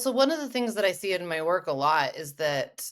So one of the things that I see in my work a lot is that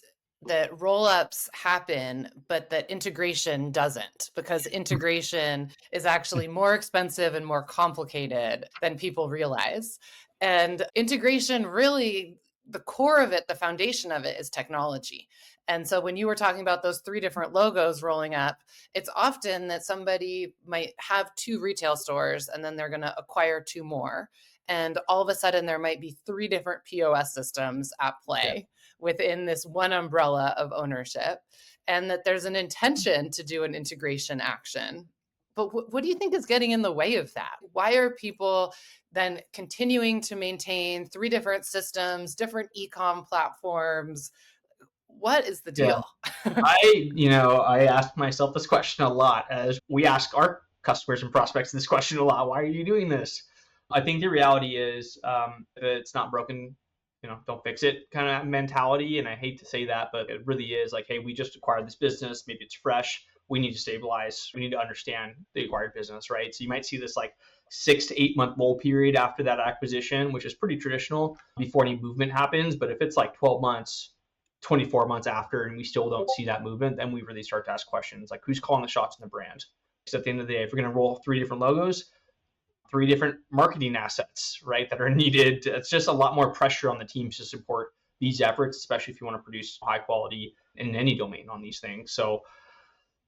roll-ups happen, but that integration doesn't, because integration is actually more expensive and more complicated than people realize. And integration really, the core of it, the foundation of it is technology. And so when you were talking about those three different logos rolling up, it's often that somebody might have two retail stores and then they're going to acquire two more. And all of a sudden, there might be three different POS systems at Yeah. play within this one umbrella of ownership, and that there's an intention to do an integration action. But what do you think is getting in the way of that? Why are people then continuing to maintain three different systems, different e-com platforms? What is the Yeah. deal? I ask myself this question a lot as we ask our customers and prospects this question a lot. Why are you doing this? I think the reality is, if it's not broken, don't fix it kind of mentality. And I hate to say that, but it really is like, hey, we just acquired this business. Maybe it's fresh. We need to stabilize. We need to understand the acquired business, right? So you might see this like 6 to 8 month lull period after that acquisition, which is pretty traditional before any movement happens. But if it's like 12 months, 24 months after and we still don't see that movement, then we really start to ask questions like who's calling the shots in the brand? Because at the end of the day, if we're going to roll three different logos, three different marketing assets, right, that are needed, it's just a lot more pressure on the teams to support these efforts, especially if you want to produce high quality in any domain on these things. So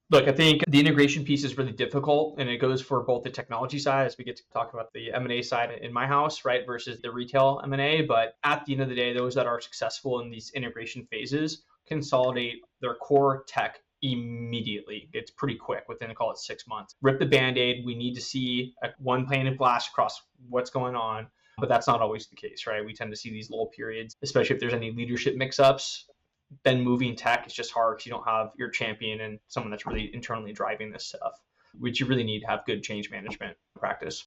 look, I think the integration piece is really difficult, and it goes for both the technology side as we get to talk about the M&A side in my house, right, versus the retail M&A. But at the end of the day, those that are successful in these integration phases consolidate their core tech immediately. It's pretty quick within, call it 6 months. Rip the band-aid. We need to see one pane of glass across what's going on. But that's not always the case, right? We tend to see these lull periods, especially if there's any leadership mix-ups. Then moving tech is just hard because you don't have your champion and someone that's really internally driving this stuff, which you really need to have good change management practice.